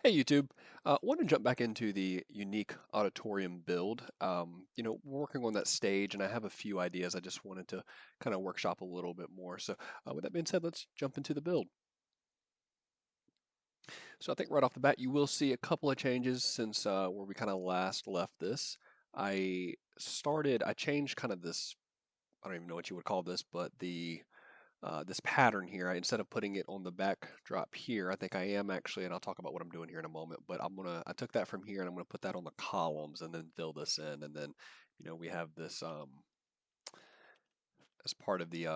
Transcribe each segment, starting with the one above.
Hey YouTube, want to jump back into the unique auditorium build. We're working on that stage, and I have a few ideas. I just wanted to kind of workshop a little bit more. So, with that being said, let's jump into the build. So, I think right off the bat, you will see a couple of changes since where we kind of last left this. I changed kind of this. I don't even know what you would call this, but the this pattern here, instead of putting it on the backdrop here, I think I am actually, and I'll talk about what I'm doing here in a moment, but I took that from here and I'm gonna put that on the columns and then fill this in. And then, we have this as part of the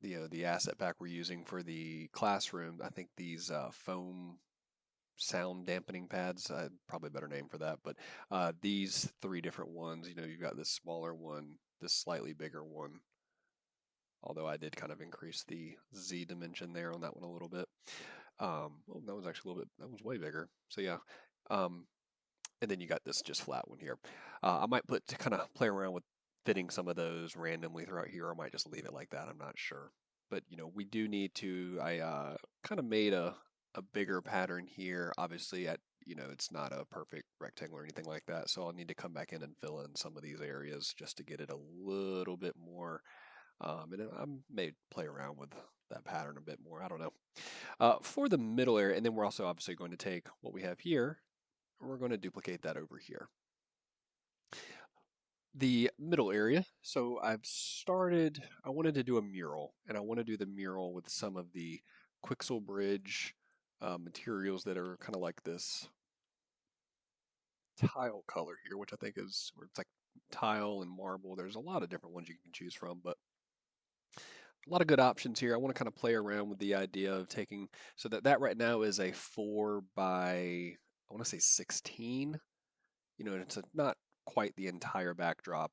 the asset pack we're using for the classroom. I think these foam sound dampening pads, probably a better name for that, but these three different ones, you've got this smaller one, this slightly bigger one, although I did kind of increase the Z dimension there on that one a little bit. Well, that was actually a little bit, that was way bigger. So yeah. Um, and then you got this just flat one here. I might put to kind of play around with fitting some of those randomly throughout here. Or I might just leave it like that. I'm not sure. But we do need to, I kind of made a bigger pattern here. Obviously it's not a perfect rectangle or anything like that. So I'll need to come back in and fill in some of these areas just to get it a little bit more and then I may play around with that pattern a bit more. I don't know. For the middle area, and then we're also obviously going to take what we have here, and we're going to duplicate that over here. The middle area, so I wanted to do a mural, and I want to do the mural with some of the Quixel Bridge materials that are kind of like this tile color here, which I think is, where it's like tile and marble. There's a lot of different ones you can choose from, but a lot of good options here. I want to kind of play around with the idea of taking, so that right now is a 4 by, I want to say 16. And it's not quite the entire backdrop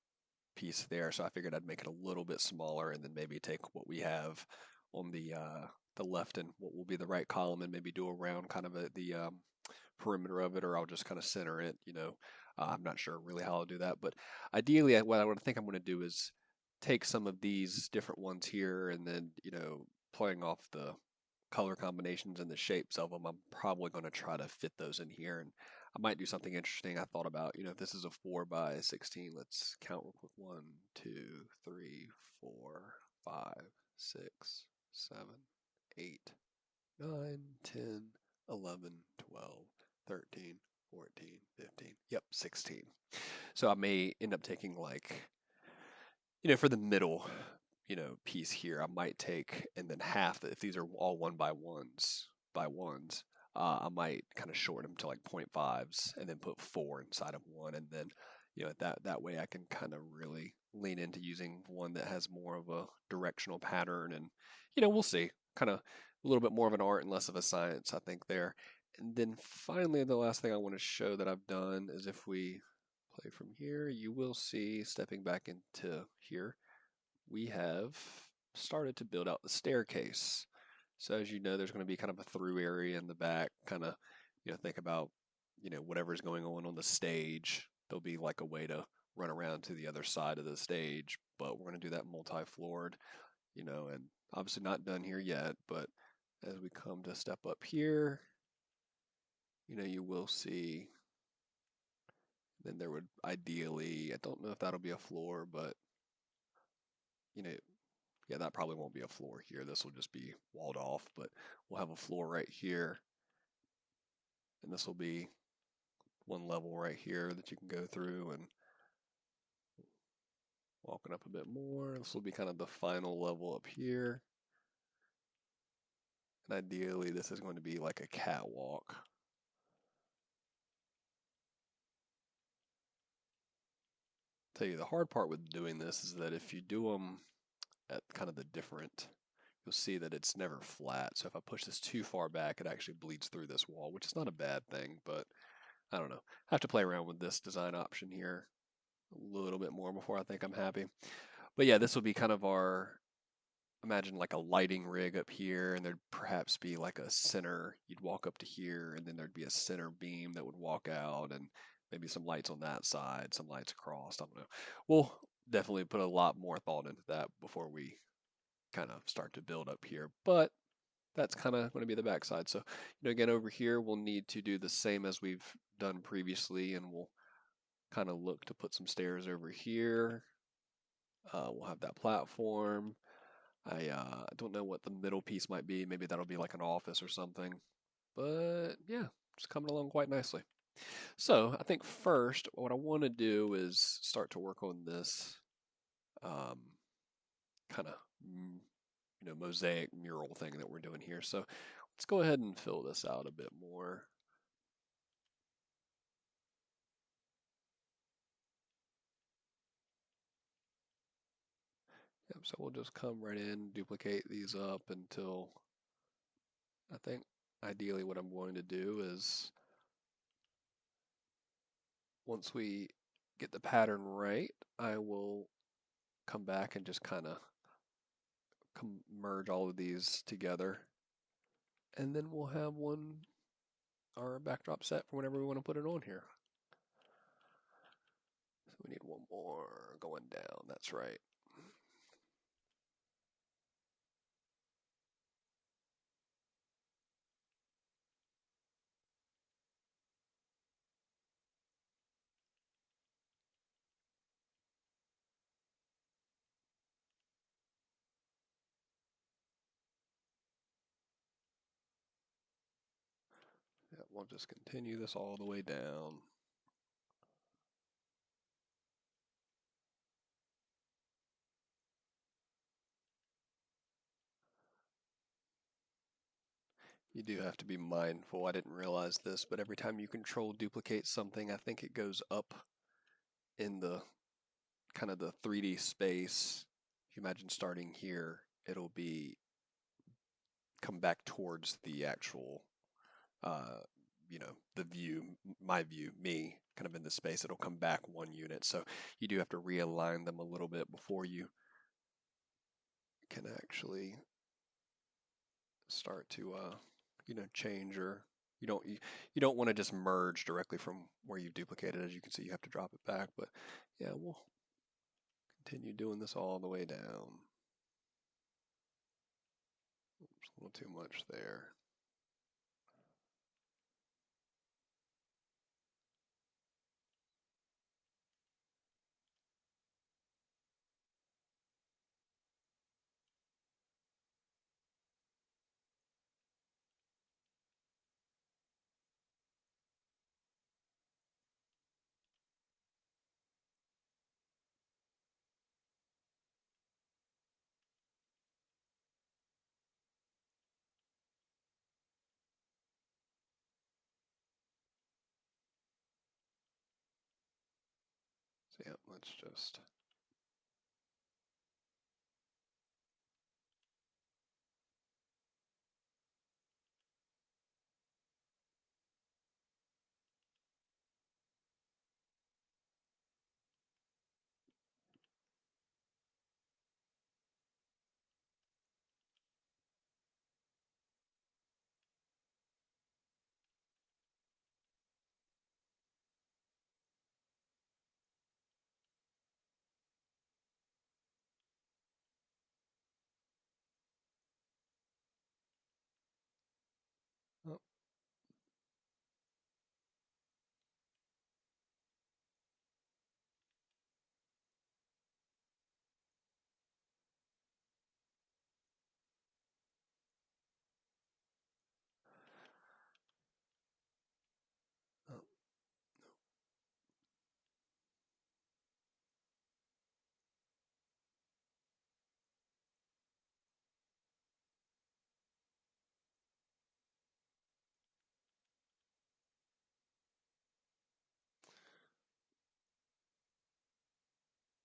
piece there, so I figured I'd make it a little bit smaller and then maybe take what we have on the left and what will be the right column and maybe do around kind of the perimeter of it, or I'll just kind of center it. I'm not sure really how I'll do that, but ideally, what I would think I'm going to do is take some of these different ones here, and then playing off the color combinations and the shapes of them, I'm probably going to try to fit those in here. And I might do something interesting. I thought about, if this is a 4 by 16, let's count real quick. 1, 2, 3, 4, 5, 6, 7, 8, 9, 10, 11, 12, 13, 14, 15. Yep, 16. So I may end up taking like, for the middle, piece here, I might take and then half, if these are all one by ones, I might kind of shorten them to like 0.5s and then put 4 inside of one. And then, that way I can kind of really lean into using one that has more of a directional pattern. And, we'll see. Kind of a little bit more of an art and less of a science, I think, there. And then finally, the last thing I want to show that I've done is if we play from here, you will see, stepping back into here, we have started to build out the staircase. So as you know, there's going to be kind of a through area in the back, kind of, think about, whatever's going on the stage. There'll be like a way to run around to the other side of the stage, but we're going to do that multi-floored, and obviously not done here yet, but as we come to step up here, you will see, then there would ideally, I don't know if that'll be a floor, but, you know, yeah, that probably won't be a floor here. This will just be walled off, but we'll have a floor right here. And this will be one level right here that you can go through. And walking up a bit more, this will be kind of the final level up here. And ideally, this is going to be like a catwalk. Tell you the hard part with doing this is that if you do them at kind of the different, you'll see that it's never flat. So if I push this too far back, it actually bleeds through this wall, which is not a bad thing, but I don't know. I have to play around with this design option here a little bit more before I think I'm happy. But yeah, this will be kind of our, imagine like a lighting rig up here, and there'd perhaps be like a center. You'd walk up to here, and then there'd be a center beam that would walk out, and maybe some lights on that side, some lights across. I don't know. We'll definitely put a lot more thought into that before we kind of start to build up here. But that's kind of going to be the backside. So, again, over here, we'll need to do the same as we've done previously, and we'll kind of look to put some stairs over here. We'll have that platform. I don't know what the middle piece might be. Maybe that'll be like an office or something. But yeah, it's coming along quite nicely. So I think first, what I want to do is start to work on this um, kind of mosaic mural thing that we're doing here. So let's go ahead and fill this out a bit more. Yep, so we'll just come right in, duplicate these up until I think ideally what I'm going to do is once we get the pattern right, I will come back and just kind of merge all of these together. And then we'll have our backdrop set for whenever we want to put it on here. So we need one more going down, that's right. Yeah, we'll just continue this all the way down. You do have to be mindful. I didn't realize this, but every time you control duplicate something, I think it goes up in the kind of the 3D space. If you imagine starting here, it'll be come back towards the actual, uh, the view, my view, me, kind of in the space. It'll come back one unit. So you do have to realign them a little bit before you can actually start to, change or you don't want to just merge directly from where you've duplicated. As you can see, you have to drop it back. But yeah, we'll continue doing this all the way down. Oops, a little too much there. So yeah, let's just oh, oh.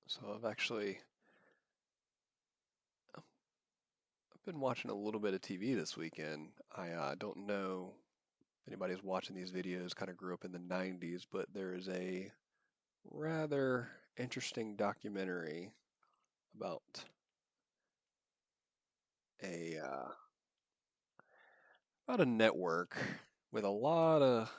So I've been watching a little bit of TV this weekend. I don't know if anybody's watching these videos, kind of grew up in the 90s, but there is a rather interesting documentary about a uh, about a network with a lot of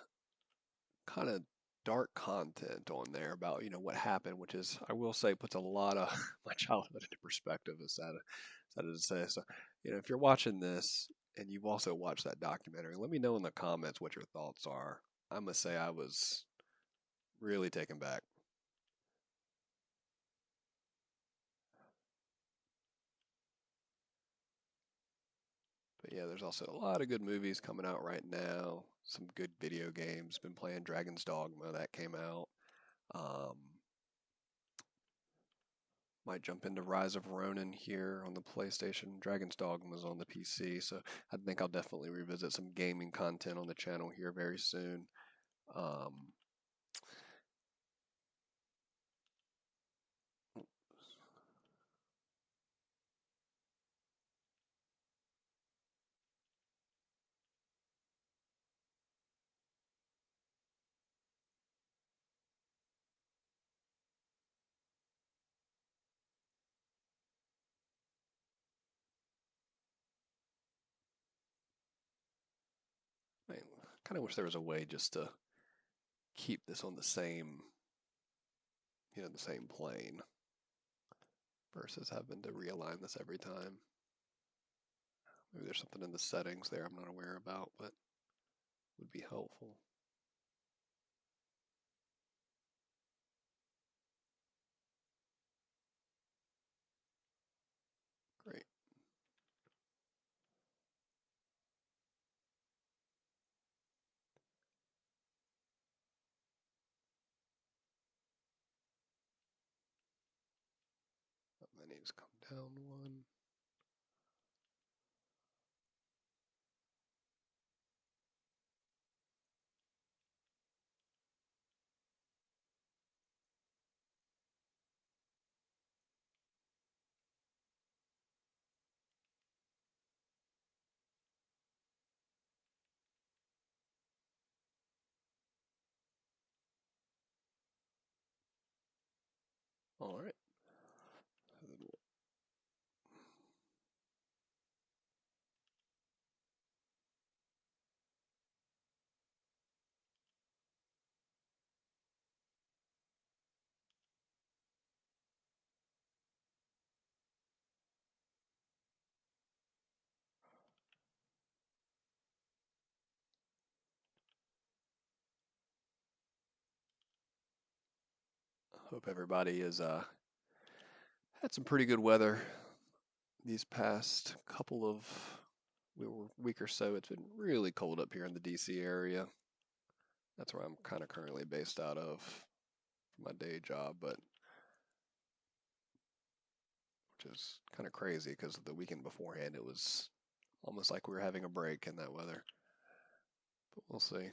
kind of dark content on there about what happened, which is I will say puts a lot of my childhood into perspective. As sad as to say, so if you're watching this and you've also watched that documentary, let me know in the comments what your thoughts are. I must say I was really taken back. But yeah, there's also a lot of good movies coming out right now. Some good video games. Been playing Dragon's Dogma that came out. Um, might jump into Rise of Ronin here on the PlayStation. Dragon's Dogma is on the PC, so I think I'll definitely revisit some gaming content on the channel here very soon. Um, I kind of wish there was a way just to keep this on the same, the same plane versus having to realign this every time. Maybe there's something in the settings there I'm not aware about, but would be helpful. Great. That needs to come down one. All right. Hope everybody has had some pretty good weather these past couple of week or so. It's been really cold up here in the DC area. That's where I'm kind of currently based out of for my day job, but which is kind of crazy because the weekend beforehand it was almost like we were having a break in that weather. But we'll see.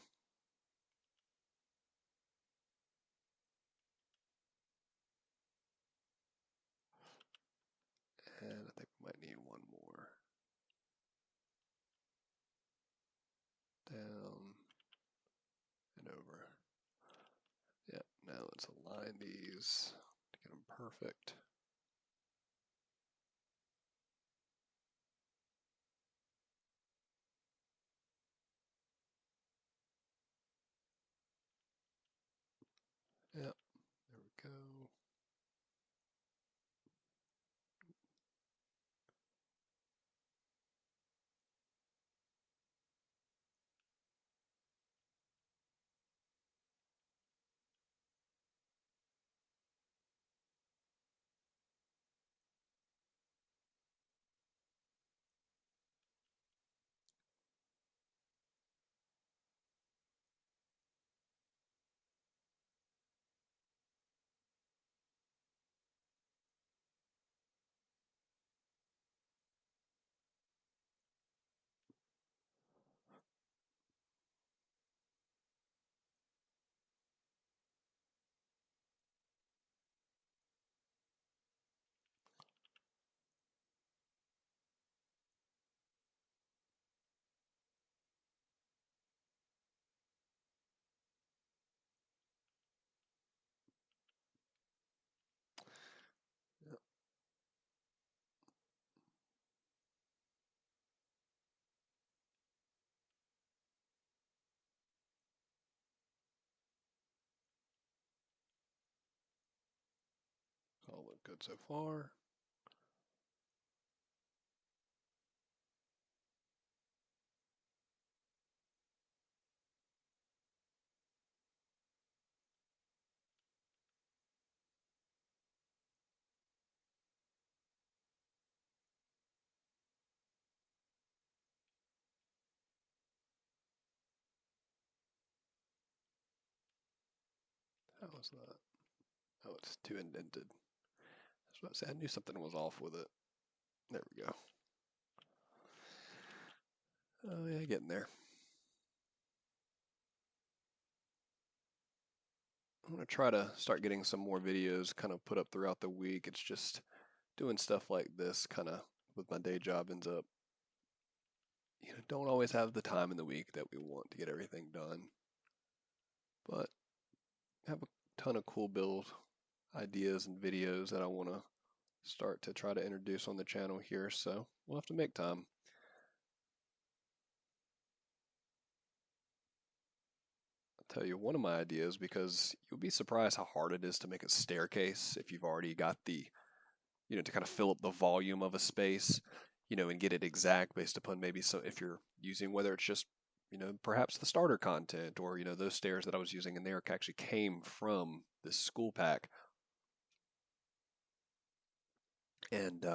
And I think we might need one more. Down and over. Yeah, now let's align these to get them perfect. Yep, there we go. Yep, all look good so far. How's that? Oh, it's too indented. That's what I said. I knew something was off with it. There we go. Oh yeah, getting there. I'm gonna try to start getting some more videos kind of put up throughout the week. It's just doing stuff like this kind of with my day job ends up, don't always have the time in the week that we want to get everything done. But I have a ton of cool build ideas and videos that I want to start to try to introduce on the channel here, so we'll have to make time. I'll tell you one of my ideas, because you'll be surprised how hard it is to make a staircase if you've already got the, to kind of fill up the volume of a space, and get it exact based upon maybe, so if you're using, whether it's just, perhaps the starter content, or, those stairs that I was using in there actually came from this school pack. And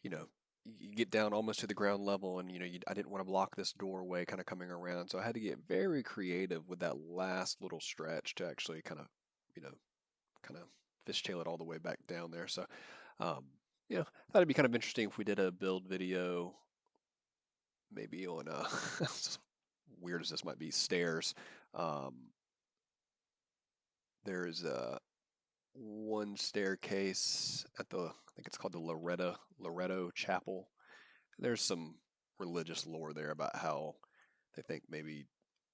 you know, you get down almost to the ground level, and I didn't want to block this doorway kind of coming around, so I had to get very creative with that last little stretch to actually kind of, you know, kind of fishtail it all the way back down there. So, um, I thought it'd be kind of interesting if we did a build video, maybe on weird as this might be, stairs. Um, there's one staircase at I think it's called the Loretto Chapel. There's some religious lore there about how they think maybe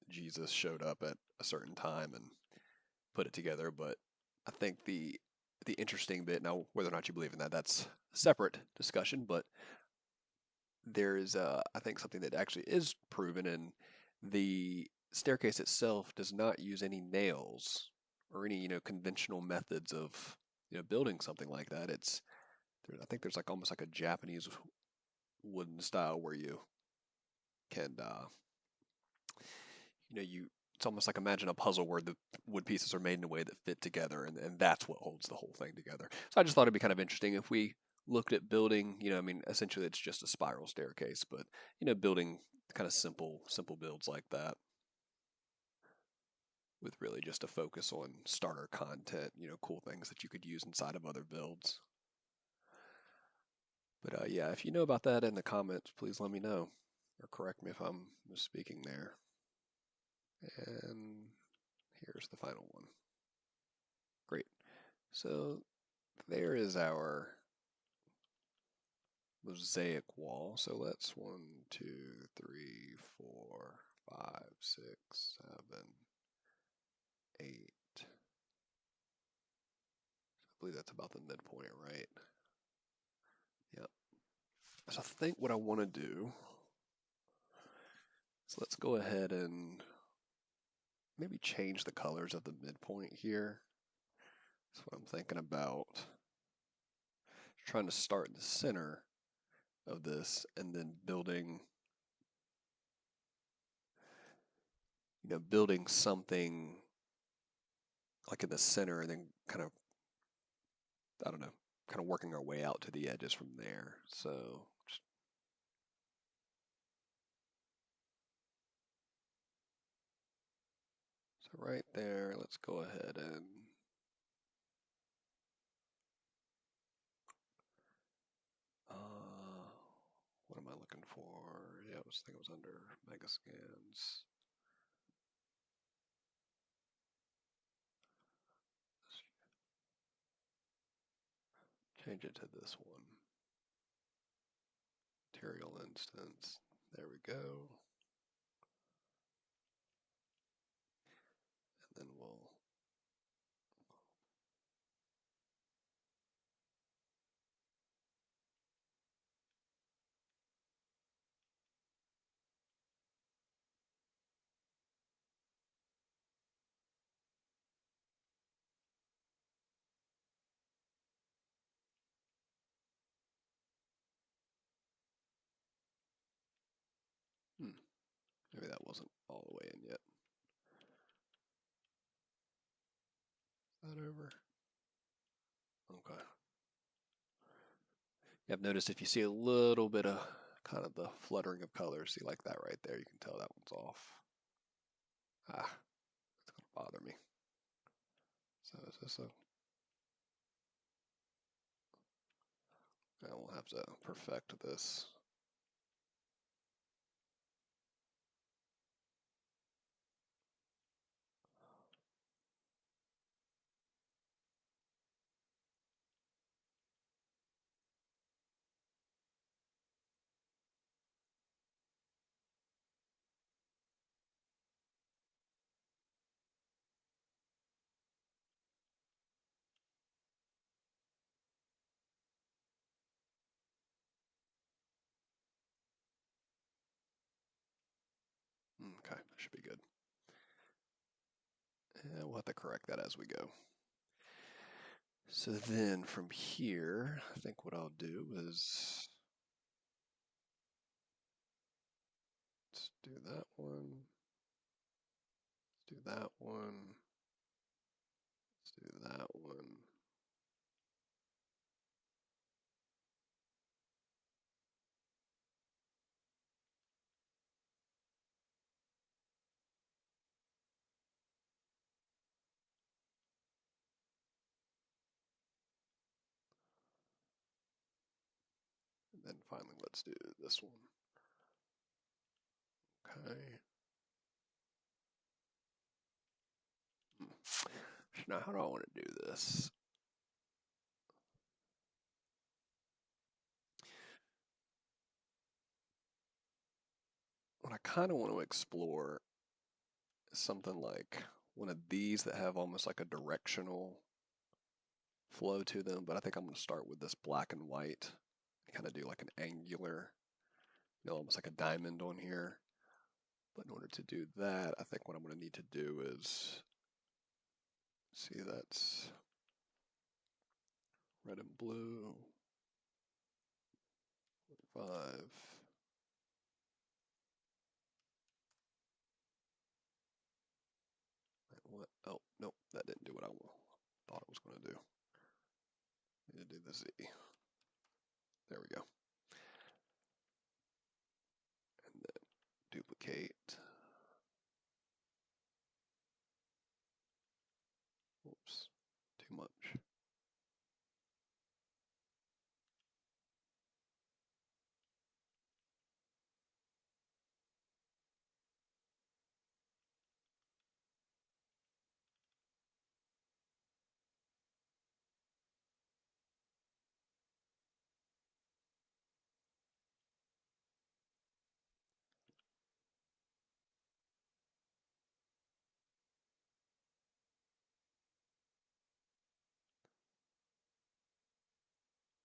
Jesus showed up at a certain time and put it together. But I think the interesting bit, now whether or not you believe in that, that's a separate discussion. But there is, I think, something that actually is proven, and the staircase itself does not use any nails or any conventional methods of building something like that. I think there's like almost like a Japanese wooden style where you can you it's almost like, imagine a puzzle where the wood pieces are made in a way that fit together, and that's what holds the whole thing together. So I just thought it'd be kind of interesting if we looked at building, I mean, essentially it's just a spiral staircase, but building kind of simple builds like that with really just a focus on starter content, cool things that you could use inside of other builds. But yeah, if you know about that in the comments, please let me know, or correct me if I'm misspeaking there. And here's the final one. Great. So there is our mosaic wall. So let's 1, 2, 3, 4, 5, 6, 7, 8. I believe that's about the midpoint, right? Yep. So I think what I want to do is, let's go ahead and maybe change the colors of the midpoint here. That's what I'm thinking about. Trying to start in the center of this and then building, building something like in the center, and then kind of, I don't know, kind of working our way out to the edges from there. So right there, let's go ahead and what am I looking for? Yeah, I think it was under Mega Scans. Change it to this one. Material instance. There we go. And then we'll maybe that wasn't all the way in yet. Is that over? Okay. Yeah, I've noticed if you see a little bit of kind of the fluttering of colors, see like that right there, you can tell that one's off. It's gonna bother me. So is this a... I will have to perfect this. Okay, should be good. And we'll have to correct that as we go. So then from here, I think what I'll do is let's do that one. Let's do that one. Let's do that one. And then finally, let's do this one. Okay. So now how do I want to do this? What I kind of want to explore is something like one of these that have almost like a directional flow to them, but I think I'm going to start with this black and white and kind of do like an angular, almost like a diamond on here. But in order to do that, I think what I'm going to need to do is, see, that's red and blue, 5. What? Oh, nope, that didn't do what I thought it was going to do. I need to do the Z. There we go. And then duplicate. Oops, too much.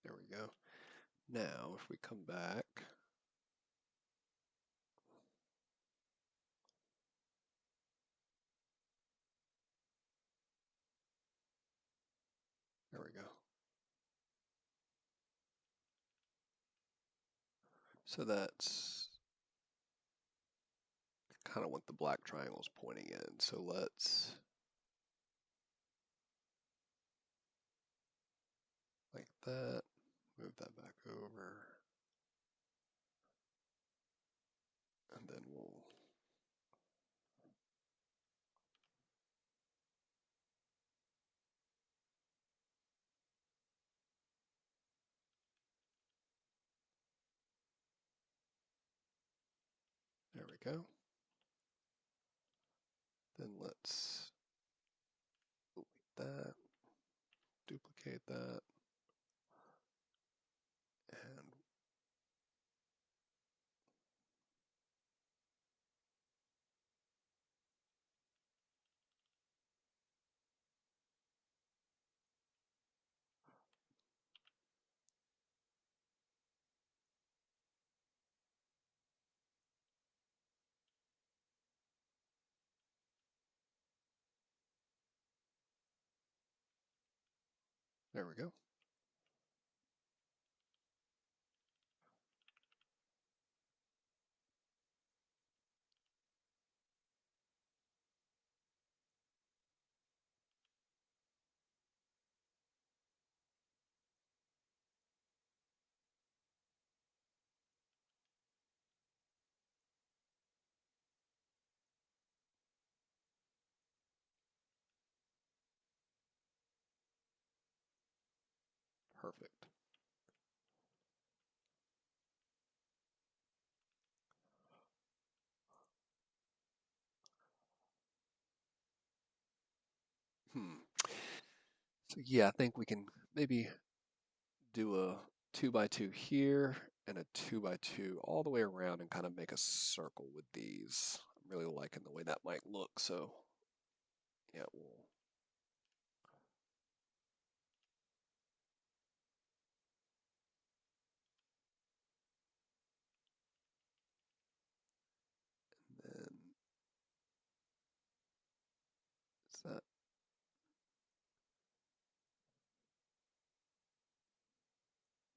There we go. Now, if we come back, there we go. So that's kind of what the black triangle is pointing in. So let's, like that, move that back over, and then we'll, there we go. Then let's delete that, duplicate that, and there we go. Perfect. Hmm. So yeah, I think we can maybe do a 2 by 2 here and a 2 by 2 all the way around and kind of make a circle with these. I'm really liking the way that might look. So yeah, we'll then is that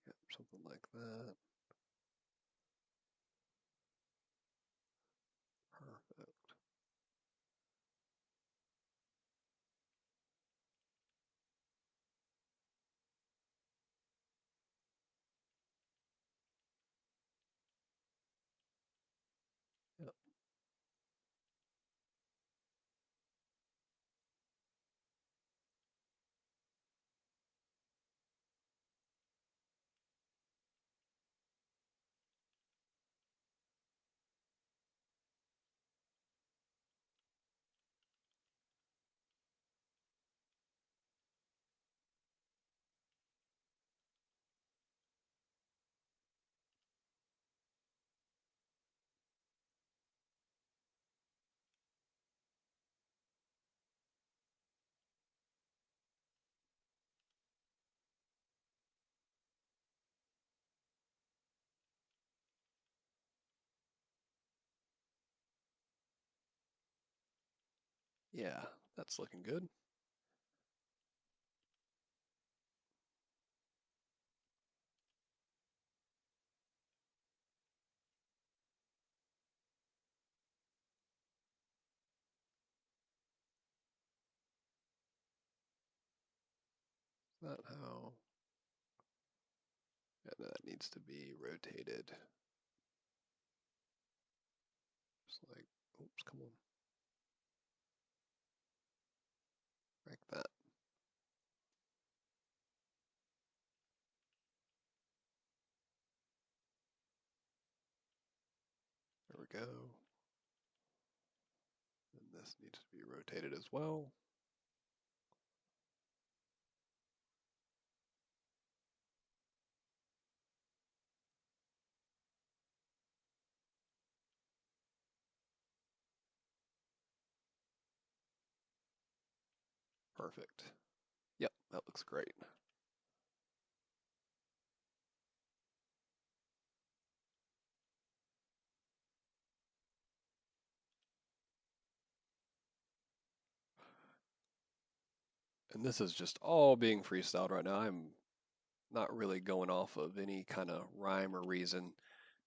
yeah, something like that. Perfect. Yep. Yeah, that's looking good. Is that how? Yeah, that needs to be rotated. Just like, oops, come on, like that. There we go. And this needs to be rotated as well. Perfect. Yep, that looks great. And this is just all being freestyled right now. I'm not really going off of any kind of rhyme or reason.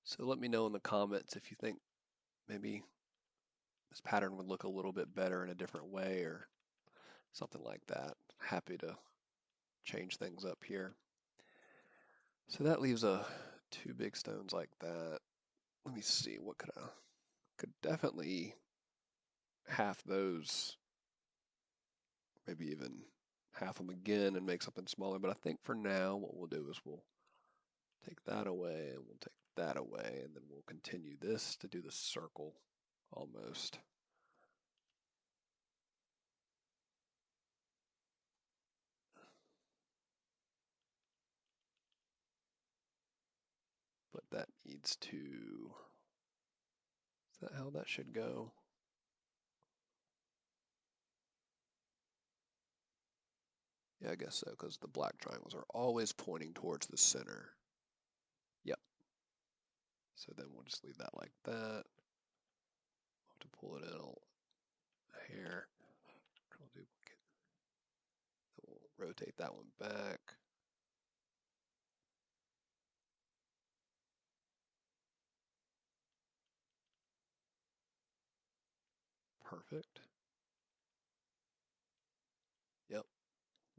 So let me know in the comments if you think maybe this pattern would look a little bit better in a different way or something like that. Happy to change things up here. So that leaves two big stones like that. Let me see, what could definitely half those, maybe even half them again and make something smaller. But I think for now, what we'll do is we'll take that away and we'll take that away, and then we'll continue this to do the circle almost. But that needs to, is that how that should go? Yeah, I guess so, because the black triangles are always pointing towards the center. Yep. So then we'll just leave that like that. We'll have to pull it in a hair. Control duplicate. Then we'll rotate that one back. Perfect. Yep,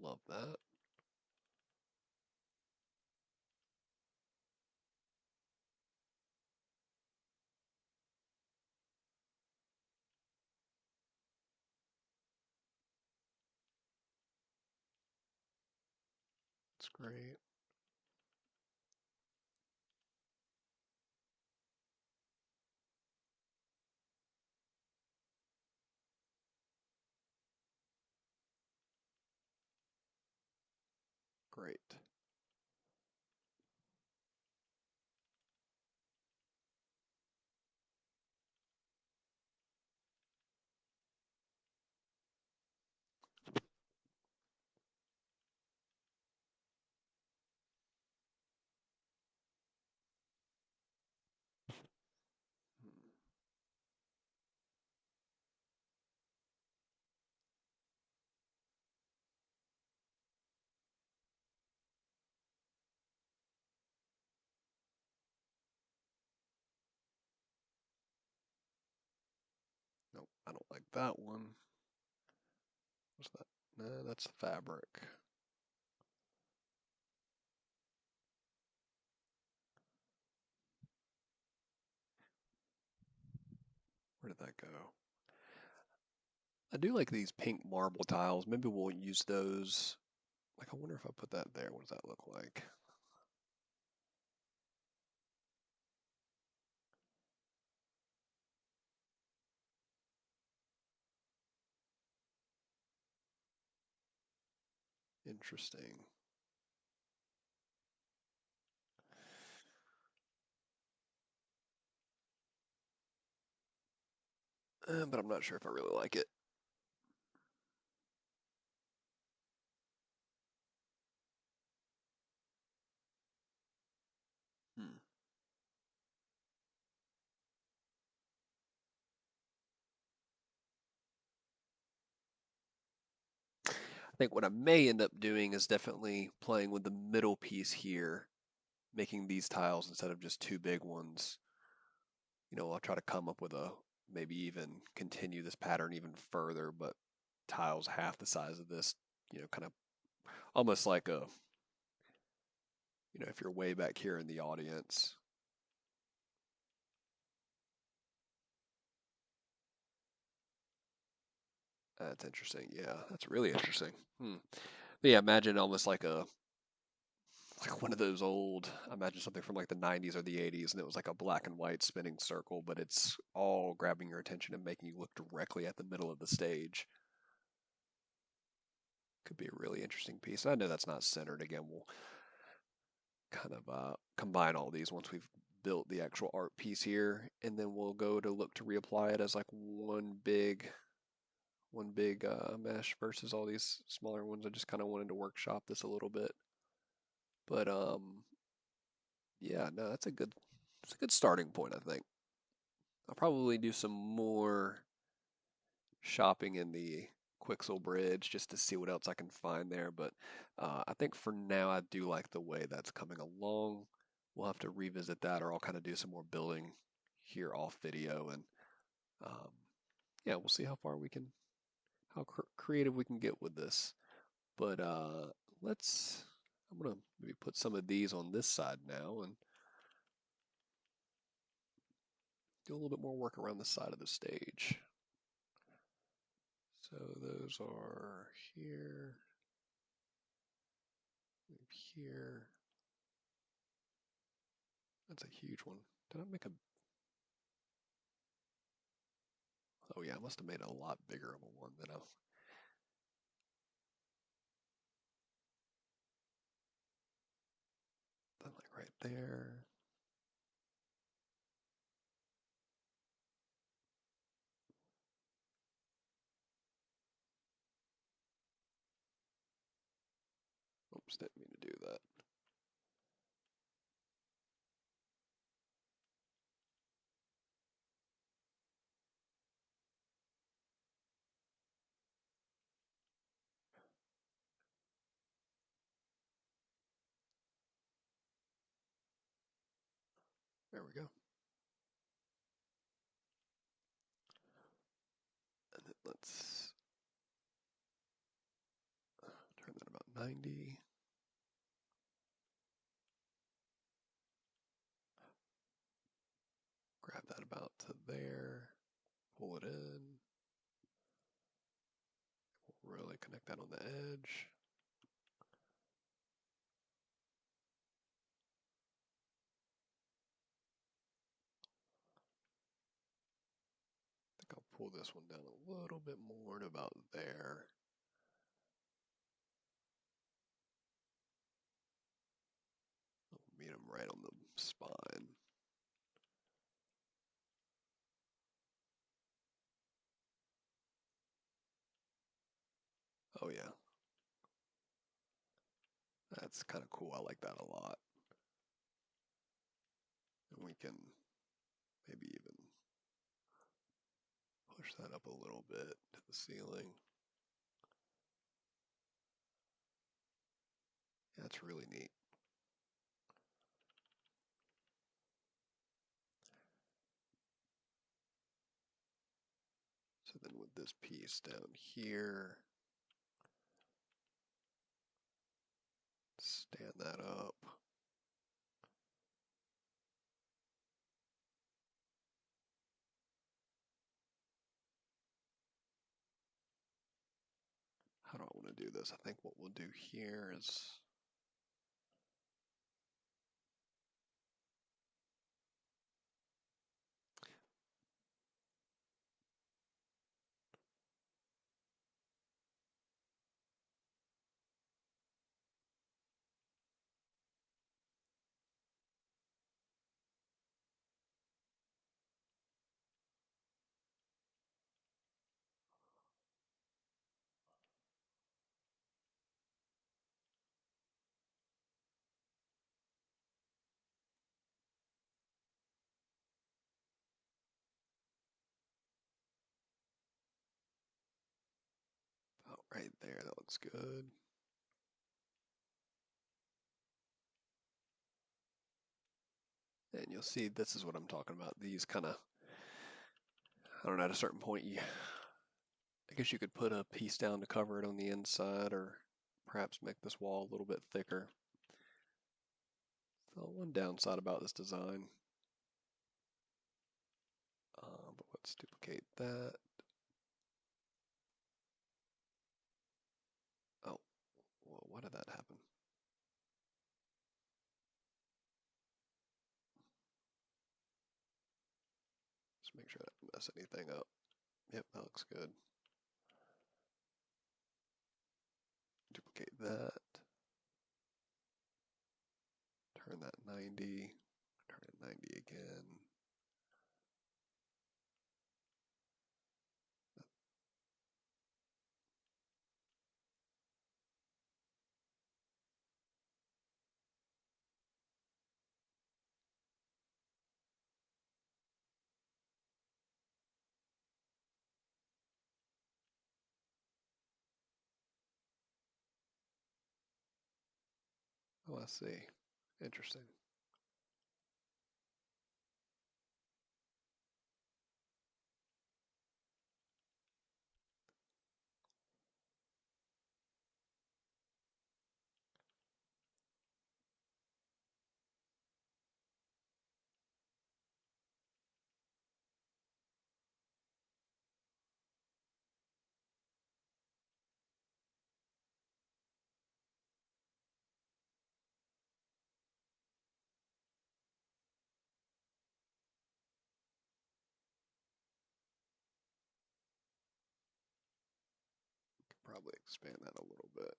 love that. It's great. Great. Hmm. Nope, I don't like that one. What's that? No, that's fabric. Where did that go? I do like these pink marble tiles. Maybe we'll use those. Like, I wonder if I put that there, what does that look like? Interesting. But I'm not sure if I really like it. Hmm. I think what I may end up doing is definitely playing with the middle piece here, making these tiles instead of just two big ones. I'll try to come up with maybe even continue this pattern even further, but tiles half the size of this, kind of almost like if you're way back here in the audience. That's interesting. Yeah, that's really interesting. Hmm. But yeah, imagine almost like one of those old, imagine something from like the 90s or the 80s, and it was like a black and white spinning circle, but it's all grabbing your attention and making you look directly at the middle of the stage. Could be a really interesting piece. And I know that's not centered. Again, we'll kind of combine all these once we've built the actual art piece here, and then we'll go to look to reapply it as like one big mesh versus all these smaller ones. I just kind of wanted to workshop this a little bit, but yeah, no, it's a good starting point, I think. I'll probably do some more shopping in the Quixel Bridge just to see what else I can find there. But I think for now, I do like the way that's coming along. We'll have to revisit that, or I'll kind of do some more building here off video, and um, yeah, we'll see how far how creative we can get with this. But let's. I'm gonna maybe put some of these on this side now and do a little bit more work around the side of the stage. So those are here, here. That's a huge one. Did I make a... Oh yeah, I must have made a lot bigger of a one than I... Then like right there. Oops, didn't mean to do that. There we go. And then let's turn that about 90. Grab that about to there. Pull it in. We'll really connect that on the edge. I think I'll pull this one down a little bit more to about there. right on the spine. Oh yeah, that's kind of cool. I like that a lot. And we can maybe even push that up a little bit to the ceiling. That's really neat. So then with this piece down here, stand that up. How do I want to do this? I think what we'll do here is about right there. That looks good. And you'll see this is what I'm talking about. These kind of, I don't know, at a certain point, I guess you could put a piece down to cover it on the inside or perhaps make this wall a little bit thicker. So one downside about this design, but let's duplicate that. Oh, well, why did that happen? Just make sure I don't mess anything up. Yep, that looks good. Duplicate that. Turn that 90. Turn it 90 again. Oh, I see. Interesting. Could probably expand that a little bit.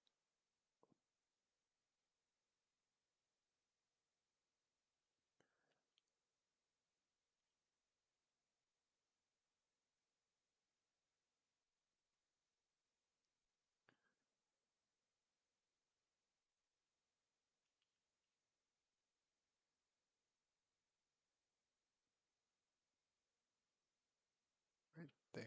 Right there.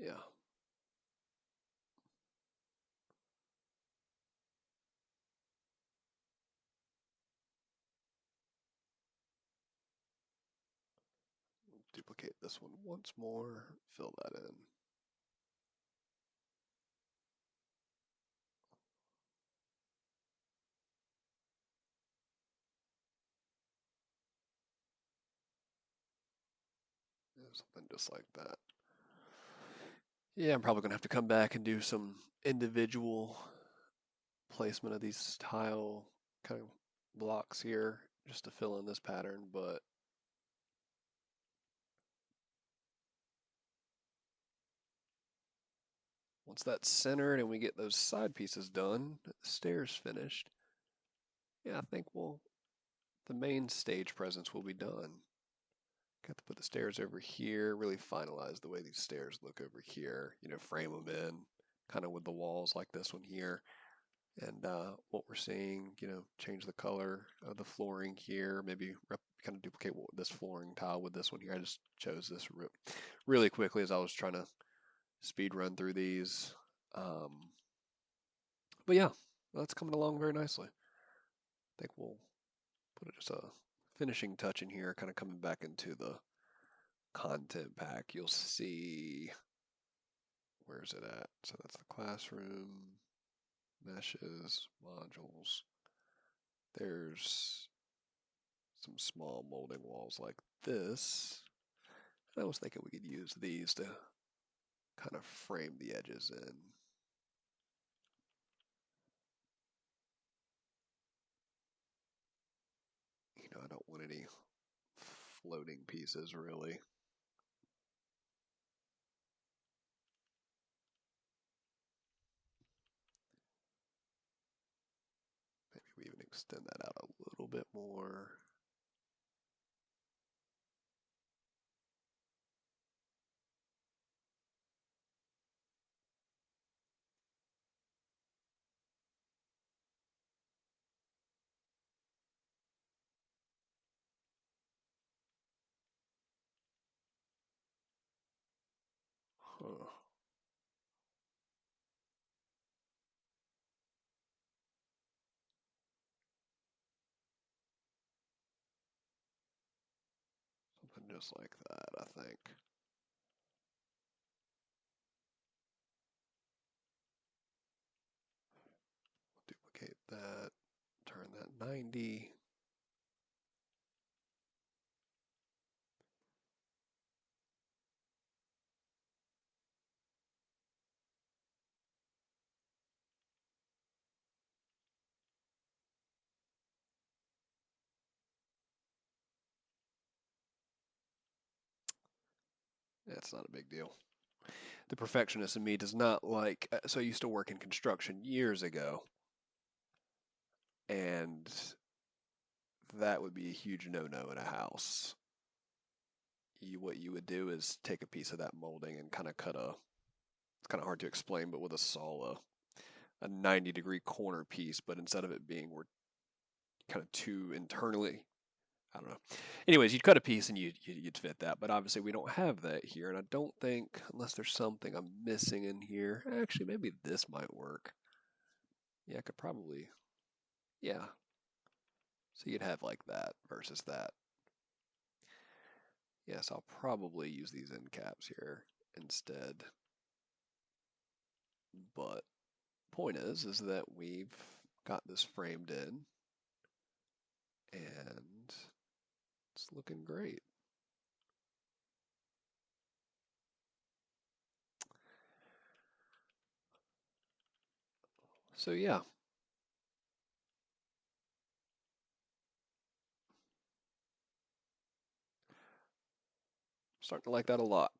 Yeah. Duplicate this one once more, fill that in. Yeah, something just like that. Yeah, I'm probably gonna have to come back and do some individual placement of these tile kind of blocks here just to fill in this pattern, but once that's centered and we get those side pieces done, the stairs finished, yeah, I think the main stage presence will be done. Got to put the stairs over here, really finalize the way these stairs look over here, frame them in kind of with the walls like this one here. And what we're seeing, change the color of the flooring here, maybe kind of duplicate this flooring tile with this one here. I just chose this really quickly as I was trying to speed run through these. Um, but yeah, that's coming along very nicely. I think we'll put just a finishing touch in here, kind of coming back into the content pack. You'll see, where's it at? So that's the classroom, meshes, modules. There's some small molding walls like this. I was thinking we could use these to kind of frame the edges in. I don't want any floating pieces really. Maybe we even extend that out a little bit more. Huh. Something just like that, I think. Duplicate that, turn that 90. That's not a big deal. The perfectionist in me does not like, so I used to work in construction years ago, and that would be a huge no-no in a house. What you would do is take a piece of that molding and kind of it's kind of hard to explain, but with a saw, a 90-degree corner piece, but instead of it being where kind of two internally, I don't know. Anyways, you'd cut a piece and you'd fit that, but obviously we don't have that here, and I don't think, unless there's something I'm missing in here, actually maybe this might work. Yeah, I could probably, yeah. So you'd have like that versus that. Yes, I'll probably use these end caps here instead. But point is that we've got this framed in and it's looking great. So yeah, starting to like that a lot.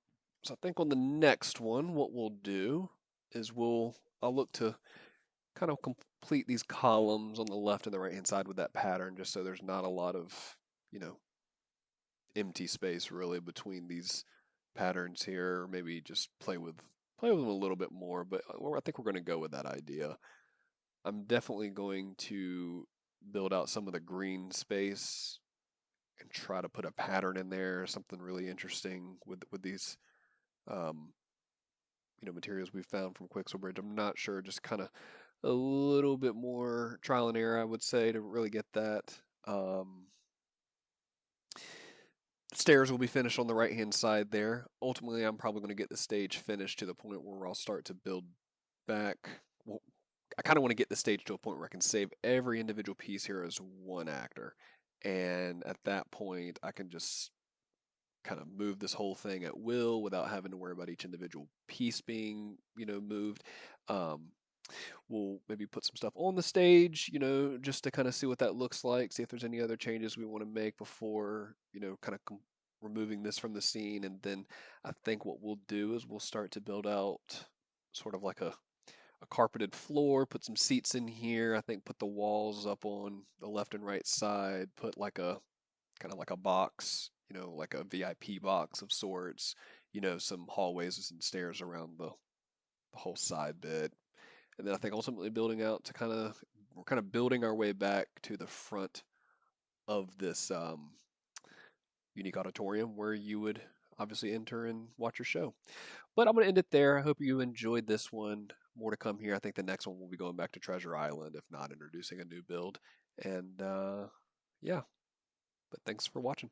So I think on the next one, what we'll do is I'll look to kind of complete these columns on the left and the right hand side with that pattern, just so there's not a lot of, you know, empty space really between these patterns here. Maybe just play with them a little bit more, but I think we're going to go with that idea. I'm definitely going to build out some of the green space and try to put a pattern in there, something really interesting with these. Um, materials we've found from Quixelbridge. I'm not sure, just kind of a little bit more trial and error, I would say, to really get that. Um, Stairs will be finished on the right hand side there. Ultimately, I'm probably going to get the stage finished to the point where I'll start to build back. Well, I kind of want to get the stage to a point where I can save every individual piece here as one actor. And at that point, I can just kind of move this whole thing at will without having to worry about each individual piece being, moved. Um, we'll maybe put some stuff on the stage, just to kind of see what that looks like, see if there's any other changes we want to make before, kind of removing this from the scene. And then I think what we'll do is we'll start to build out sort of like a carpeted floor, put some seats in here. I think put the walls up on the left and right side, put like a kind of like a box, like a VIP box of sorts, some hallways and stairs around the whole side bit. And then I think ultimately building out to we're kind of building our way back to the front of this unique auditorium where you would obviously enter and watch your show. But I'm going to end it there. I hope you enjoyed this one. More to come here. I think the next one will be going back to Treasure Island, if not introducing a new build. And yeah, but thanks for watching.